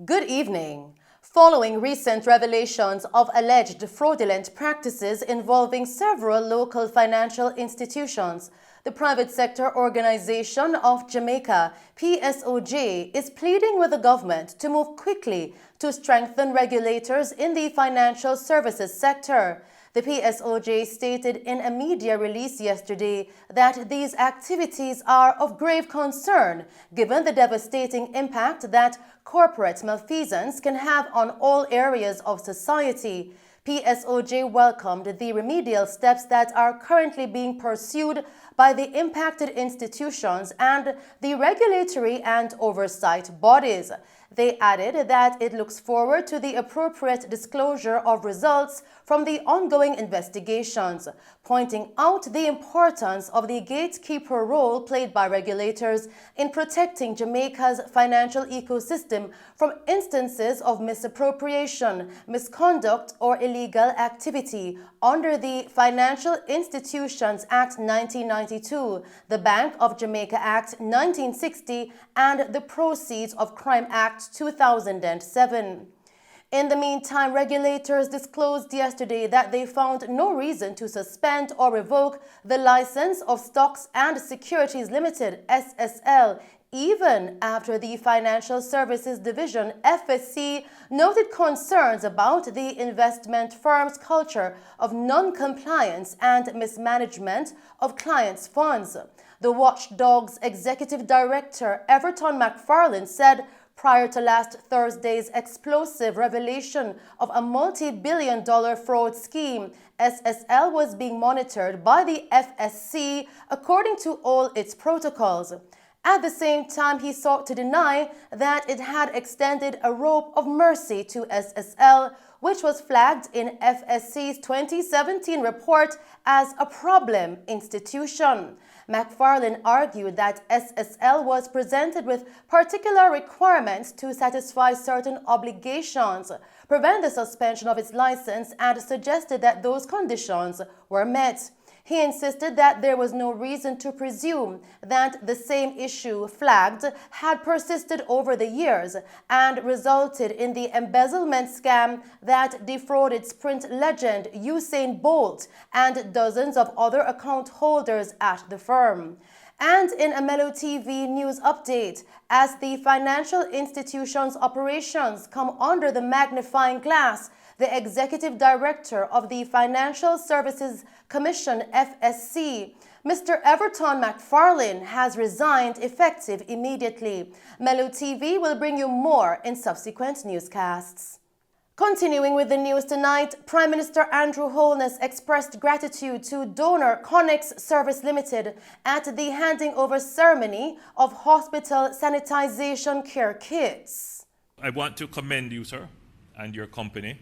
Good evening. Following recent revelations of alleged fraudulent practices involving several local financial institutions, the Private Sector Organization of Jamaica, PSOJ, is pleading with the government to move quickly to strengthen regulators in the financial services sector. The PSOJ stated in a media release yesterday that these activities are of grave concern given the devastating impact that corporate malfeasance can have on all areas of society. PSOJ welcomed the remedial steps that are currently being pursued by the impacted institutions and the regulatory and oversight bodies. They added that it looks forward to the appropriate disclosure of results from the ongoing investigations, pointing out the importance of the gatekeeper role played by regulators in protecting Jamaica's financial ecosystem from instances of misappropriation, misconduct, or illegal activity under the Financial Institutions Act 1992, the Bank of Jamaica Act 1960, and the Proceeds of Crime Act 2007. In the meantime, regulators disclosed yesterday that they found no reason to suspend or revoke the license of Stocks and Securities Limited, SSL, even after the Financial Services Division, FSC, noted concerns about the investment firm's culture of non-compliance and mismanagement of clients' funds. The watchdog's executive director, Everton McFarlane, said prior to last Thursday's explosive revelation of a multi-billion-dollar fraud scheme, SSL was being monitored by the FSC according to all its protocols. At the same time, he sought to deny that it had extended a rope of mercy to SSL, which was flagged in FSC's 2017 report as a problem institution. McFarlane argued that SSL was presented with particular requirements to satisfy certain obligations, prevent the suspension of its license, and suggested that those conditions were met. He insisted that there was no reason to presume that the same issue flagged had persisted over the years and resulted in the embezzlement scam that defrauded Sprint legend Usain Bolt and dozens of other account holders at the firm. And in a Mello TV news update, as the financial institution's operations come under the magnifying glass, the executive director of the Financial Services Commission, FSC, Mr. Everton McFarlane, has resigned effective immediately. Mello TV will bring you more in subsequent newscasts. Continuing with the news tonight, Prime Minister Andrew Holness expressed gratitude to donor Connex Service Limited at the handing over ceremony of hospital sanitization care kits. I want to commend you, sir, and your company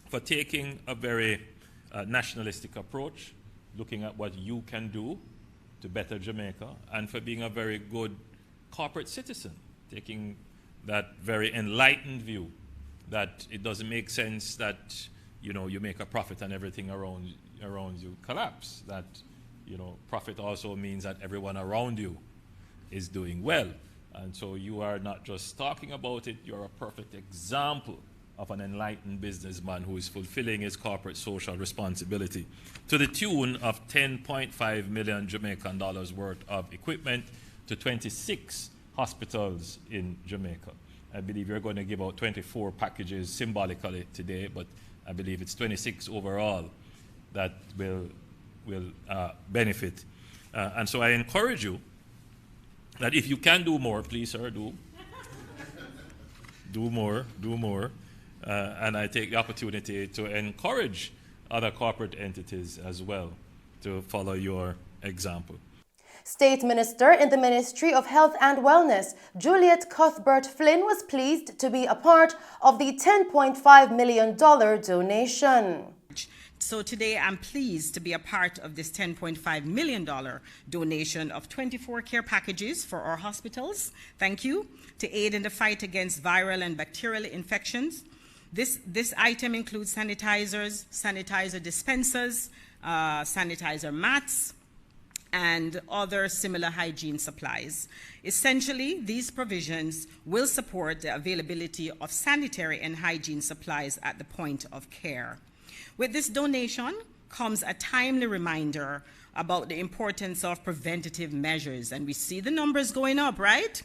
for taking a very nationalistic approach, looking at what you can do to better Jamaica, and for being a very good corporate citizen, taking that very enlightened view that it doesn't make sense that you make a profit and everything around you collapse. That profit also means that everyone around you is doing well, and so you are not just talking about it. You're a perfect example of an enlightened businessman who is fulfilling his corporate social responsibility to the tune of 10.5 million Jamaican dollars worth of equipment to 26 hospitals in Jamaica. I believe you're going to give out 24 packages symbolically today, but I believe it's 26 overall that will benefit. And so I encourage you that if you can do more, please, sir, do more. And I take the opportunity to encourage other corporate entities as well to follow your example. State Minister in the Ministry of Health and Wellness, Juliet Cuthbert Flynn, was pleased to be a part of the $10.5 million donation. So today I'm pleased to be a part of this $10.5 million donation of 24 care packages for our hospitals. Thank you. To aid in the fight against viral and bacterial infections. This item includes sanitizers, sanitizer dispensers, sanitizer mats, and other similar hygiene supplies. Essentially, these provisions will support the availability of sanitary and hygiene supplies at the point of care. With this donation comes a timely reminder about the importance of preventative measures, and we see the numbers going up, right?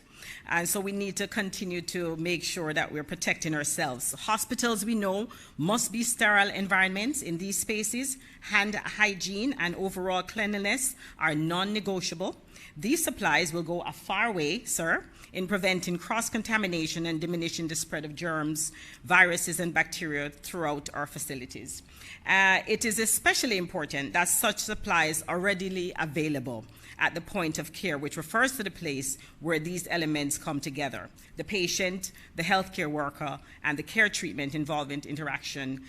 And so we need to continue to make sure that we're protecting ourselves. Hospitals, we know, must be sterile environments in these spaces. Hand hygiene and overall cleanliness are non-negotiable. These supplies will go a far way, sir, in preventing cross-contamination and diminishing the spread of germs, viruses, and bacteria throughout our facilities. It is especially important that such supplies are readily available at the point of care, which refers to the place where these elements come together: the patient, the healthcare worker, and the care treatment involving interaction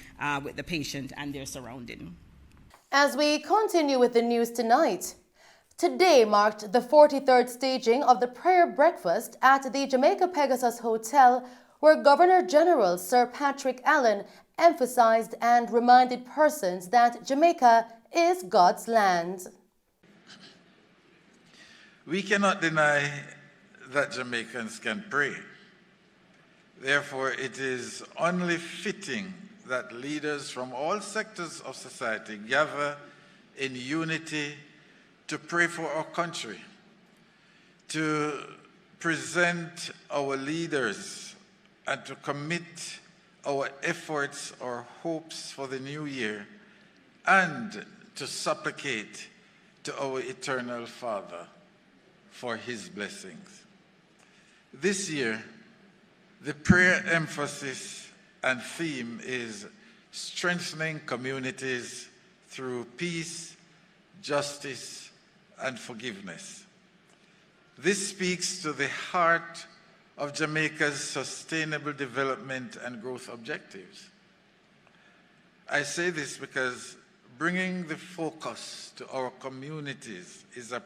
with the patient and their surrounding. As we continue with the news tonight, today marked the 43rd staging of the prayer breakfast at the Jamaica Pegasus Hotel, where Governor General Sir Patrick Allen emphasized and reminded persons that Jamaica is God's land. We cannot deny that Jamaicans can pray. Therefore, it is only fitting that leaders from all sectors of society gather in unity to pray for our country, to present our leaders, and to commit our efforts or hopes for the new year, and to supplicate to our eternal Father for his blessings. This year, the prayer emphasis and theme is strengthening communities through peace, justice, and forgiveness. This speaks to the heart of Jamaica's sustainable development and growth objectives. I say this because bringing the focus to our communities is a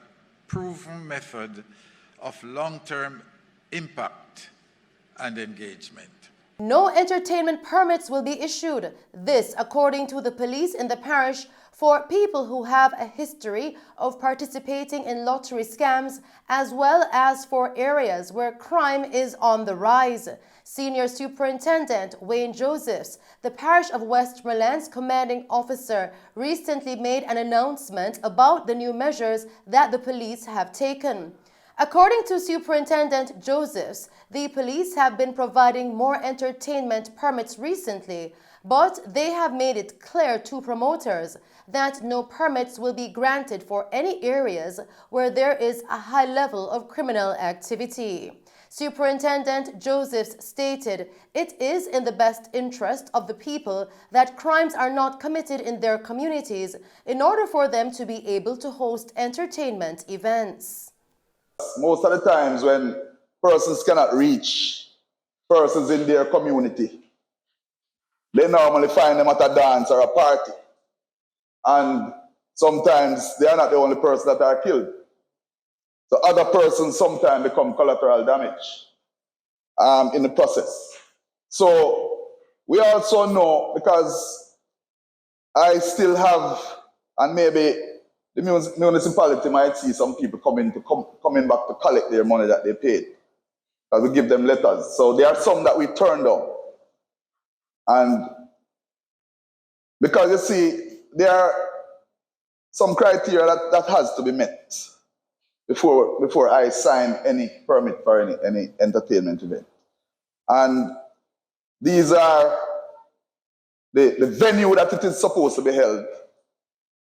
proven method of long-term impact and engagement. No entertainment permits will be issued. This, according to the police in the parish, for people who have a history of participating in lottery scams, as well as for areas where crime is on the rise. Senior Superintendent Wayne Josephs, the parish of Westmoreland's commanding officer, recently made an announcement about the new measures that the police have taken. According to Superintendent Josephs, the police have been providing more entertainment permits recently, but they have made it clear to promoters that no permits will be granted for any areas where there is a high level of criminal activity. Superintendent Josephs stated it is in the best interest of the people that crimes are not committed in their communities in order for them to be able to host entertainment events. Most of the times when persons cannot reach persons in their community, they normally find them at a dance or a party. And sometimes they are not the only person that are killed. So other persons sometimes become collateral damage in the process. So we also know, because I still have, and maybe the municipality might see some people coming back to collect their money that they paid, because we give them letters. So there are some that we turn down. And because you see, there are some criteria that has to be met before I sign any permit for any entertainment event. And these are the venue that it is supposed to be held.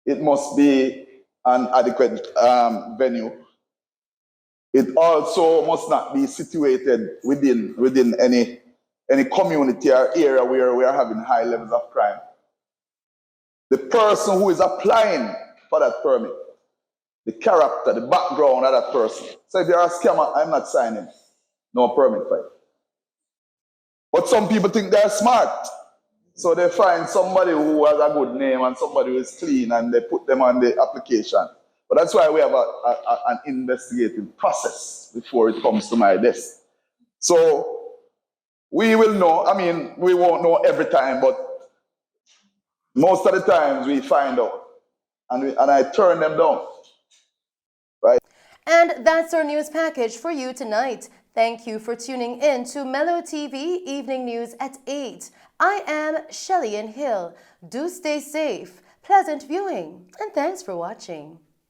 It must be an adequate venue. It also must not be situated within any community or area where we are having high levels of crime. The person who is applying for that permit, the character, the background of that person. So if you're a scammer, I'm not signing no permit for it. But some people think they're smart. So they find somebody who has a good name and somebody who is clean, and they put them on the application. But that's why we have an investigative process before it comes to my desk. So we will know, I mean, we won't know every time, but most of the times we find out, and I turn them down. And that's our news package for you tonight. Thank you for tuning in to Mello TV Evening News at 8. I am Shelley Hill. Do stay safe, pleasant viewing, and thanks for watching.